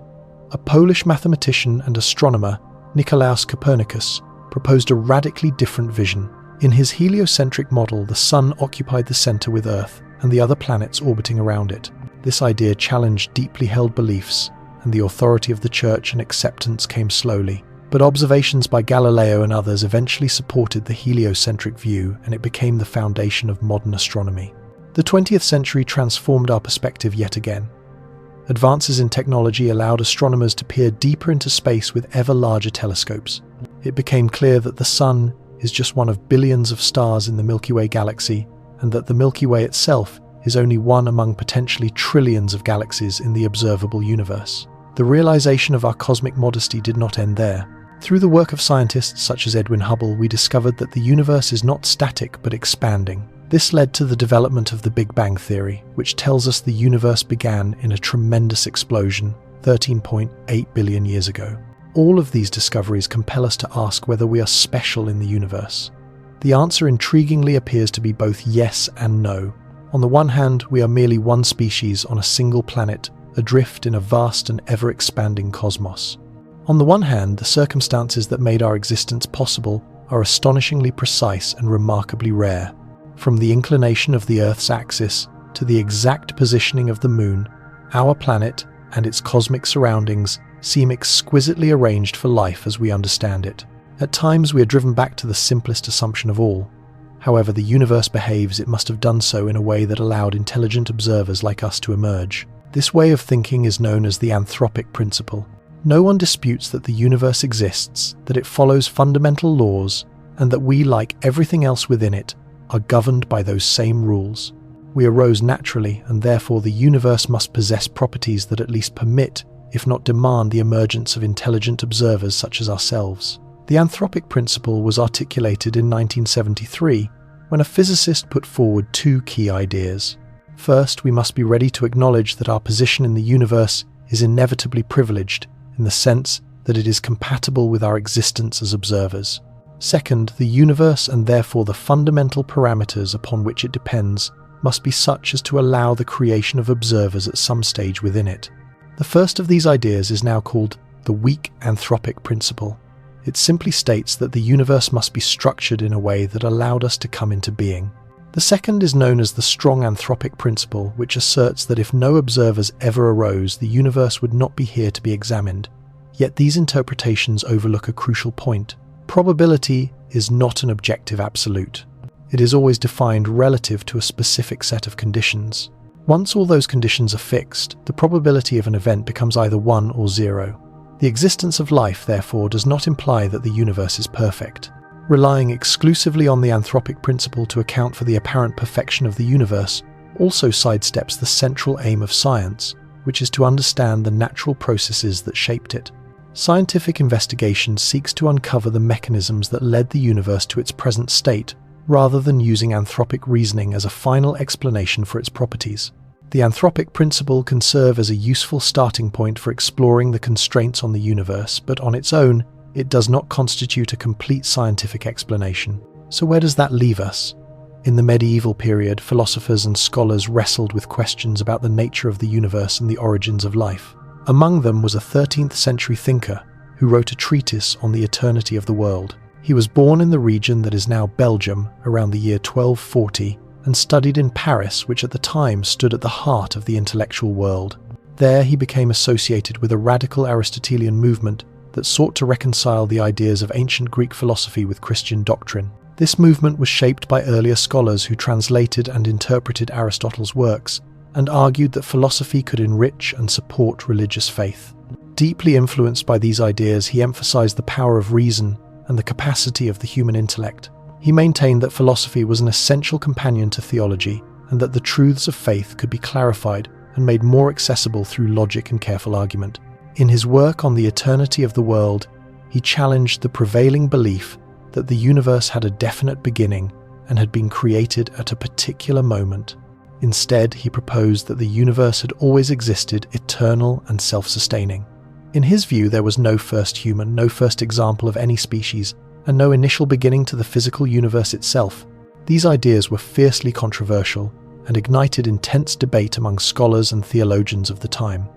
A Polish mathematician and astronomer, Nicolaus Copernicus, proposed a radically different vision. In his heliocentric model, the Sun occupied the center with Earth and the other planets orbiting around it. This idea challenged deeply held beliefs, and the authority of the Church and acceptance came slowly. But observations by Galileo and others eventually supported the heliocentric view, and it became the foundation of modern astronomy. The 20th century transformed our perspective yet again. Advances in technology allowed astronomers to peer deeper into space with ever larger telescopes. It became clear that the Sun is just one of billions of stars in the Milky Way galaxy, and that the Milky Way itself is only one among potentially trillions of galaxies in the observable universe. The realization of our cosmic modesty did not end there. Through the work of scientists such as Edwin Hubble, we discovered that the universe is not static but expanding. This led to the development of the Big Bang Theory, which tells us the universe began in a tremendous explosion 13.8 billion years ago. All of these discoveries compel us to ask whether we are special in the universe. The answer intriguingly appears to be both yes and no. On the one hand, we are merely one species on a single planet, adrift in a vast and ever-expanding cosmos. On the one hand, the circumstances that made our existence possible are astonishingly precise and remarkably rare. From the inclination of the Earth's axis to the exact positioning of the Moon, our planet and its cosmic surroundings seem exquisitely arranged for life as we understand it. At times we are driven back to the simplest assumption of all. However the universe behaves, it must have done so in a way that allowed intelligent observers like us to emerge. This way of thinking is known as the anthropic principle. No one disputes that the universe exists, that it follows fundamental laws, and that we, like everything else within it, are governed by those same rules. We arose naturally, and therefore the universe must possess properties that at least permit, if not demand, the emergence of intelligent observers such as ourselves. The anthropic principle was articulated in 1973 when a physicist put forward two key ideas. First, we must be ready to acknowledge that our position in the universe is inevitably privileged, in the sense that it is compatible with our existence as observers. Second, the universe, and therefore the fundamental parameters upon which it depends, must be such as to allow the creation of observers at some stage within it. The first of these ideas is now called the weak anthropic principle. It simply states that the universe must be structured in a way that allowed us to come into being. The second is known as the strong anthropic principle, which asserts that if no observers ever arose, the universe would not be here to be examined. Yet these interpretations overlook a crucial point. Probability is not an objective absolute. It is always defined relative to a specific set of conditions. Once all those conditions are fixed, the probability of an event becomes either 1 or 0. The existence of life, therefore, does not imply that the universe is perfect. Relying exclusively on the anthropic principle to account for the apparent perfection of the universe also sidesteps the central aim of science, which is to understand the natural processes that shaped it. Scientific investigation seeks to uncover the mechanisms that led the universe to its present state, rather than using anthropic reasoning as a final explanation for its properties. The anthropic principle can serve as a useful starting point for exploring the constraints on the universe, but on its own, it does not constitute a complete scientific explanation. So where does that leave us? In the medieval period, philosophers and scholars wrestled with questions about the nature of the universe and the origins of life. Among them was a 13th century thinker who wrote a treatise on the eternity of the world. He was born in the region that is now Belgium around the year 1240 and studied in Paris, which at the time stood at the heart of the intellectual world. There he became associated with a radical Aristotelian movement that sought to reconcile the ideas of ancient Greek philosophy with Christian doctrine. This movement was shaped by earlier scholars who translated and interpreted Aristotle's works and argued that philosophy could enrich and support religious faith. Deeply influenced by these ideas, he emphasized the power of reason and the capacity of the human intellect. He maintained that philosophy was an essential companion to theology and that the truths of faith could be clarified and made more accessible through logic and careful argument. In his work on the eternity of the world, he challenged the prevailing belief that the universe had a definite beginning and had been created at a particular moment. Instead, he proposed that the universe had always existed, eternal and self-sustaining. In his view, there was no first human, no first example of any species, and no initial beginning to the physical universe itself. These ideas were fiercely controversial and ignited intense debate among scholars and theologians of the time.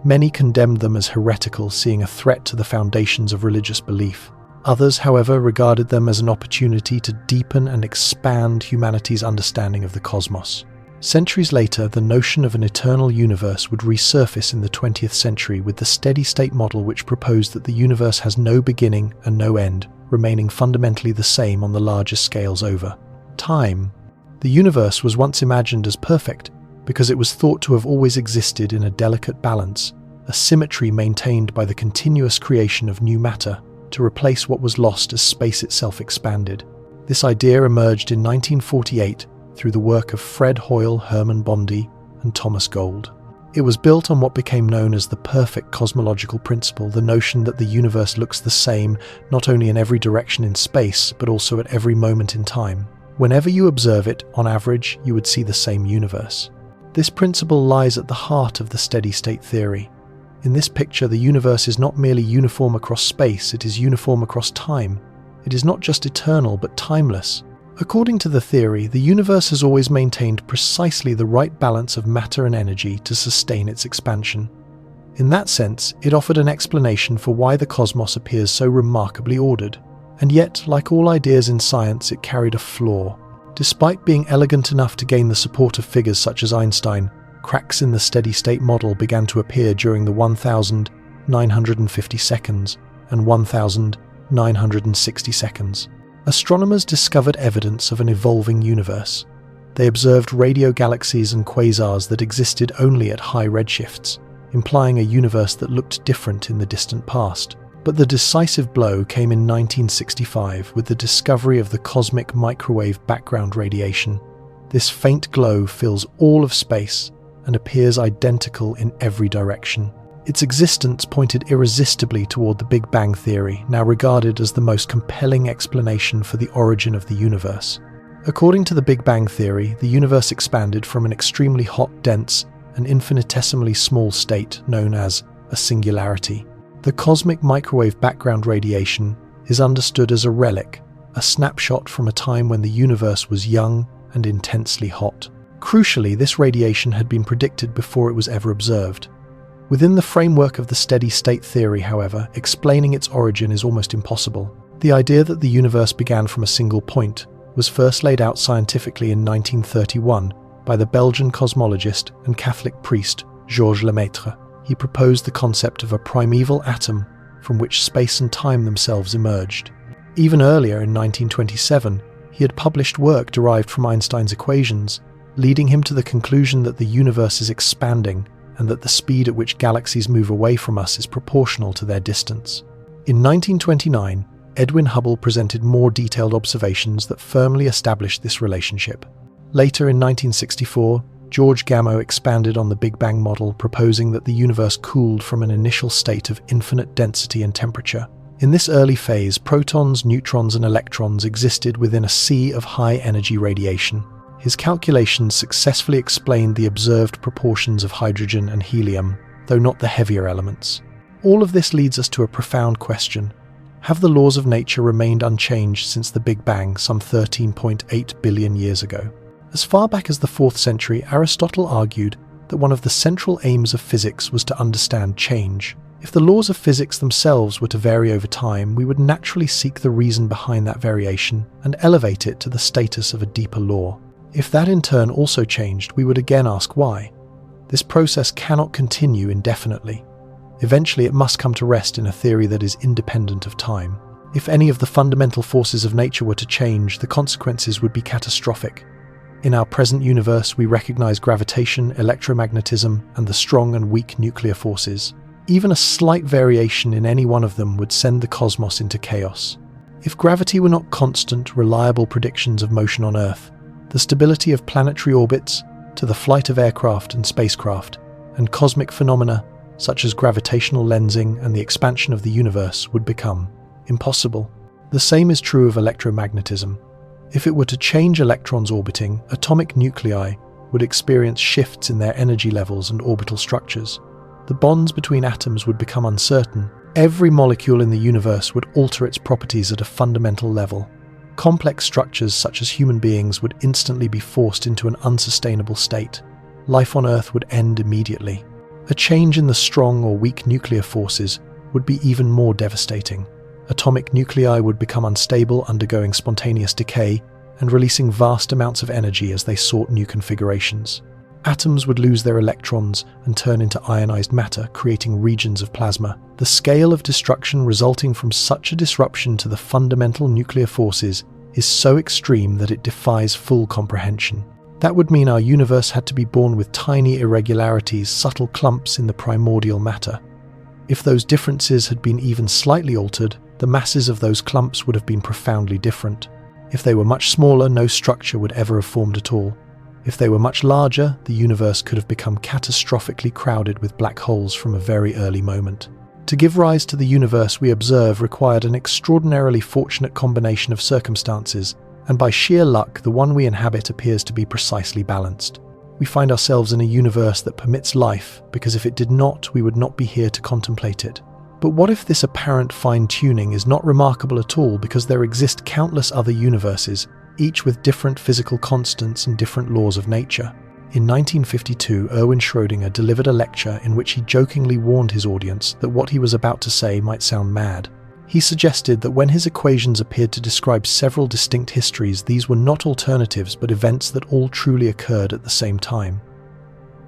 Many condemned them as heretical, seeing a threat to the foundations of religious belief. Others, however, regarded them as an opportunity to deepen and expand humanity's understanding of the cosmos. Centuries later, the notion of an eternal universe would resurface in the 20th century with the steady-state model, which proposed that the universe has no beginning and no end, remaining fundamentally the same on the largest scales over time. The universe was once imagined as perfect because it was thought to have always existed in a delicate balance, a symmetry maintained by the continuous creation of new matter to replace what was lost as space itself expanded. This idea emerged in 1948 through the work of Fred Hoyle, Hermann Bondi, and Thomas Gold. It was built on what became known as the perfect cosmological principle, the notion that the universe looks the same not only in every direction in space, but also at every moment in time. Whenever you observe it, on average, you would see the same universe. This principle lies at the heart of the steady-state theory. In this picture, the universe is not merely uniform across space, it is uniform across time. It is not just eternal, but timeless. According to the theory, the universe has always maintained precisely the right balance of matter and energy to sustain its expansion. In that sense, it offered an explanation for why the cosmos appears so remarkably ordered. And yet, like all ideas in science, it carried a flaw. Despite being elegant enough to gain the support of figures such as Einstein, cracks in the steady-state model began to appear during the 1,950 seconds and 1,960 seconds. Astronomers discovered evidence of an evolving universe. They observed radio galaxies and quasars that existed only at high redshifts, implying a universe that looked different in the distant past. But the decisive blow came in 1965 with the discovery of the cosmic microwave background radiation. This faint glow fills all of space and appears identical in every direction. Its existence pointed irresistibly toward the Big Bang theory, now regarded as the most compelling explanation for the origin of the universe. According to the Big Bang theory, the universe expanded from an extremely hot, dense, and infinitesimally small state known as a singularity. The cosmic microwave background radiation is understood as a relic, a snapshot from a time when the universe was young and intensely hot. Crucially, this radiation had been predicted before it was ever observed. Within the framework of the steady-state theory, however, explaining its origin is almost impossible. The idea that the universe began from a single point was first laid out scientifically in 1931 by the Belgian cosmologist and Catholic priest Georges Lemaitre. He proposed the concept of a primeval atom from which space and time themselves emerged. Even earlier, in 1927, he had published work derived from Einstein's equations, leading him to the conclusion that the universe is expanding and that the speed at which galaxies move away from us is proportional to their distance. In 1929, Edwin Hubble presented more detailed observations that firmly established this relationship. Later in 1964, George Gamow expanded on the Big Bang model, proposing that the universe cooled from an initial state of infinite density and temperature. In this early phase, protons, neutrons, and electrons existed within a sea of high-energy radiation. His calculations successfully explained the observed proportions of hydrogen and helium, though not the heavier elements. All of this leads us to a profound question. Have the laws of nature remained unchanged since the Big Bang some 13.8 billion years ago? As far back as the 4th century, Aristotle argued that one of the central aims of physics was to understand change. If the laws of physics themselves were to vary over time, we would naturally seek the reason behind that variation and elevate it to the status of a deeper law. If that in turn also changed, we would again ask why. This process cannot continue indefinitely. Eventually, it must come to rest in a theory that is independent of time. If any of the fundamental forces of nature were to change, the consequences would be catastrophic. In our present universe, we recognize gravitation, electromagnetism, and the strong and weak nuclear forces. Even a slight variation in any one of them would send the cosmos into chaos. If gravity were not constant, reliable predictions of motion on Earth, the stability of planetary orbits, to the flight of aircraft and spacecraft, and cosmic phenomena such as gravitational lensing and the expansion of the universe would become impossible. The same is true of electromagnetism. If it were to change electrons orbiting, atomic nuclei would experience shifts in their energy levels and orbital structures. The bonds between atoms would become uncertain. Every molecule in the universe would alter its properties at a fundamental level. Complex structures such as human beings would instantly be forced into an unsustainable state. Life on Earth would end immediately. A change in the strong or weak nuclear forces would be even more devastating. Atomic nuclei would become unstable, undergoing spontaneous decay and releasing vast amounts of energy as they sought new configurations. Atoms would lose their electrons and turn into ionized matter, creating regions of plasma. The scale of destruction resulting from such a disruption to the fundamental nuclear forces is so extreme that it defies full comprehension. That would mean our universe had to be born with tiny irregularities, subtle clumps in the primordial matter. If those differences had been even slightly altered, the masses of those clumps would have been profoundly different. If they were much smaller, no structure would ever have formed at all. If they were much larger, the universe could have become catastrophically crowded with black holes from a very early moment. To give rise to the universe we observe required an extraordinarily fortunate combination of circumstances, and by sheer luck, the one we inhabit appears to be precisely balanced. We find ourselves in a universe that permits life, because if it did not, we would not be here to contemplate it. But what if this apparent fine-tuning is not remarkable at all, because there exist countless other universes, each with different physical constants and different laws of nature? In 1952, Erwin Schrödinger delivered a lecture in which he jokingly warned his audience that what he was about to say might sound mad. He suggested that when his equations appeared to describe several distinct histories, these were not alternatives but events that all truly occurred at the same time.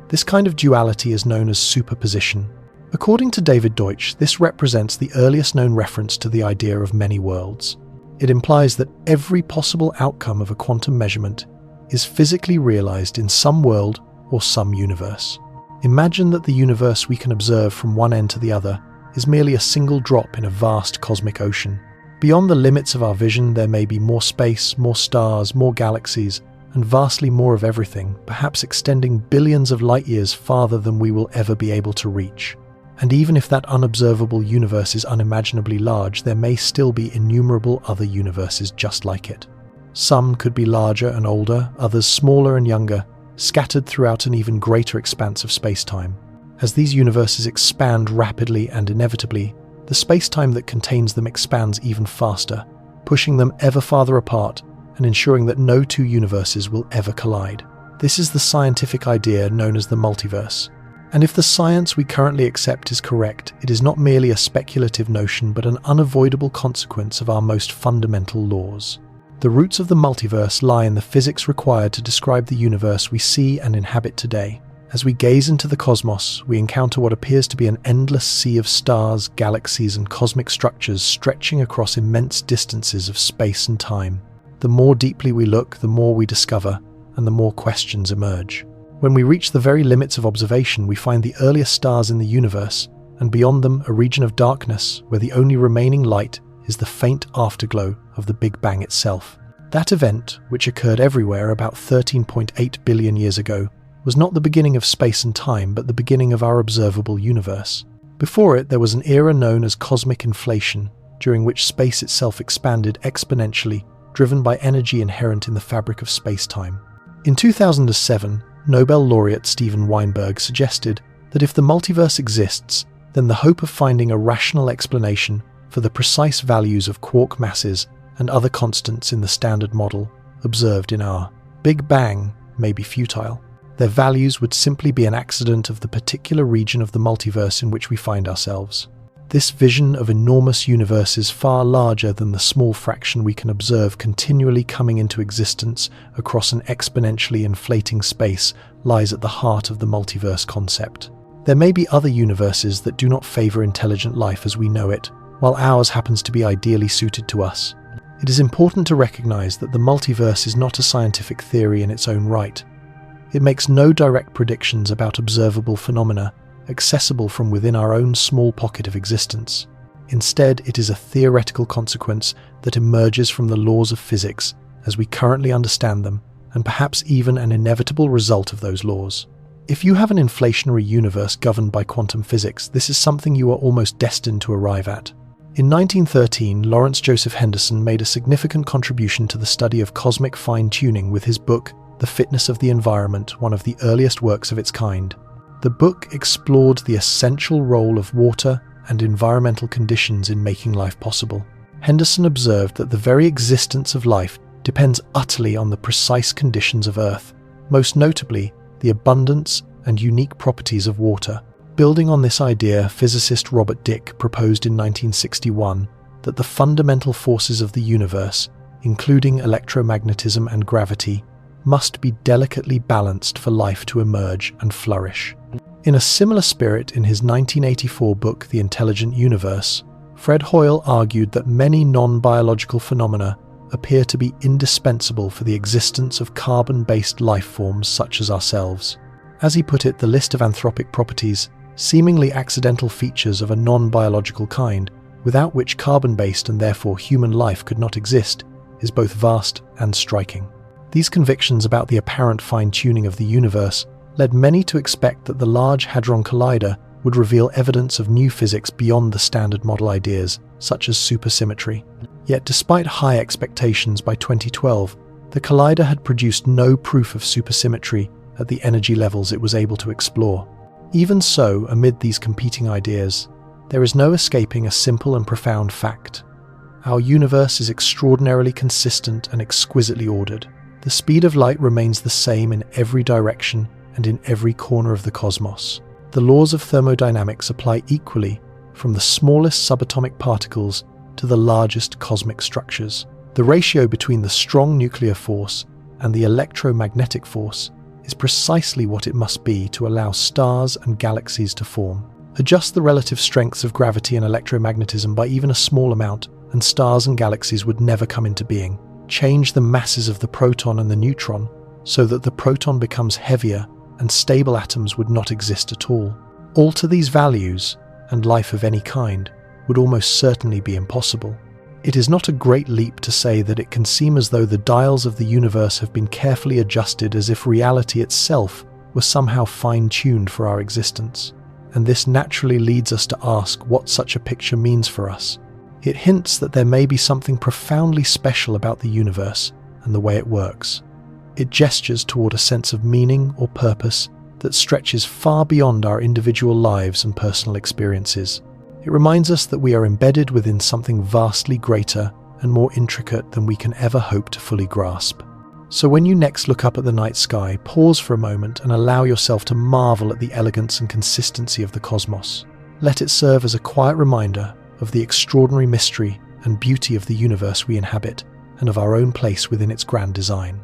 This kind of duality is known as superposition. According to David Deutsch, this represents the earliest known reference to the idea of many worlds. It implies that every possible outcome of a quantum measurement is physically realized in some world or some universe. Imagine that the universe we can observe from one end to the other is merely a single drop in a vast cosmic ocean. Beyond the limits of our vision, there may be more space, more stars, more galaxies, and vastly more of everything, perhaps extending billions of light years farther than we will ever be able to reach. And even if that unobservable universe is unimaginably large, there may still be innumerable other universes just like it. Some could be larger and older, others smaller and younger, scattered throughout an even greater expanse of space-time. As these universes expand rapidly and inevitably, the space-time that contains them expands even faster, pushing them ever farther apart and ensuring that no two universes will ever collide. This is the scientific idea known as the multiverse. And if the science we currently accept is correct, it is not merely a speculative notion but an unavoidable consequence of our most fundamental laws. The roots of the multiverse lie in the physics required to describe the universe we see and inhabit today. As we gaze into the cosmos, we encounter what appears to be an endless sea of stars, galaxies, and cosmic structures stretching across immense distances of space and time. The more deeply we look, the more we discover, and the more questions emerge. When we reach the very limits of observation, we find the earliest stars in the universe, and beyond them a region of darkness where the only remaining light is the faint afterglow of the Big Bang itself. That event, which occurred everywhere about 13.8 billion years ago, was not the beginning of space and time, but the beginning of our observable universe. Before it, there was an era known as cosmic inflation, during which space itself expanded exponentially, driven by energy inherent in the fabric of space-time. In 2007, Nobel laureate Steven Weinberg suggested that if the multiverse exists, then the hope of finding a rational explanation for the precise values of quark masses and other constants in the Standard Model observed in our Big Bang may be futile. Their values would simply be an accident of the particular region of the multiverse in which we find ourselves. This vision of enormous universes far larger than the small fraction we can observe continually coming into existence across an exponentially inflating space lies at the heart of the multiverse concept. There may be other universes that do not favor intelligent life as we know it, while ours happens to be ideally suited to us. It is important to recognize that the multiverse is not a scientific theory in its own right. It makes no direct predictions about observable phenomena accessible from within our own small pocket of existence. Instead, it is a theoretical consequence that emerges from the laws of physics as we currently understand them, and perhaps even an inevitable result of those laws. If you have an inflationary universe governed by quantum physics, this is something you are almost destined to arrive at. In 1913, Lawrence Joseph Henderson made a significant contribution to the study of cosmic fine-tuning with his book, The Fitness of the Environment, one of the earliest works of its kind. The book explored the essential role of water and environmental conditions in making life possible. Henderson observed that the very existence of life depends utterly on the precise conditions of Earth, most notably the abundance and unique properties of water. Building on this idea, physicist Robert Dicke proposed in 1961 that the fundamental forces of the universe, including electromagnetism and gravity, must be delicately balanced for life to emerge and flourish. In a similar spirit, in his 1984 book, The Intelligent Universe, Fred Hoyle argued that many non-biological phenomena appear to be indispensable for the existence of carbon-based life forms such as ourselves. As he put it, the list of anthropic properties, seemingly accidental features of a non-biological kind, without which carbon-based and therefore human life could not exist, is both vast and striking. These convictions about the apparent fine-tuning of the universe led many to expect that the Large Hadron Collider would reveal evidence of new physics beyond the Standard Model ideas, such as supersymmetry. Yet despite high expectations by 2012, the collider had produced no proof of supersymmetry at the energy levels it was able to explore. Even so, amid these competing ideas, there is no escaping a simple and profound fact. Our universe is extraordinarily consistent and exquisitely ordered. The speed of light remains the same in every direction and in every corner of the cosmos. The laws of thermodynamics apply equally from the smallest subatomic particles to the largest cosmic structures. The ratio between the strong nuclear force and the electromagnetic force is precisely what it must be to allow stars and galaxies to form. Adjust the relative strengths of gravity and electromagnetism by even a small amount, and stars and galaxies would never come into being. Change the masses of the proton and the neutron so that the proton becomes heavier and stable atoms would not exist at all. Alter these values, and life of any kind would almost certainly be impossible. It is not a great leap to say that it can seem as though the dials of the universe have been carefully adjusted as if reality itself were somehow fine-tuned for our existence. And this naturally leads us to ask what such a picture means for us. It hints that there may be something profoundly special about the universe and the way it works. It gestures toward a sense of meaning or purpose that stretches far beyond our individual lives and personal experiences. It reminds us that we are embedded within something vastly greater and more intricate than we can ever hope to fully grasp. So when you next look up at the night sky, pause for a moment and allow yourself to marvel at the elegance and consistency of the cosmos. Let it serve as a quiet reminder of the extraordinary mystery and beauty of the universe we inhabit and of our own place within its grand design.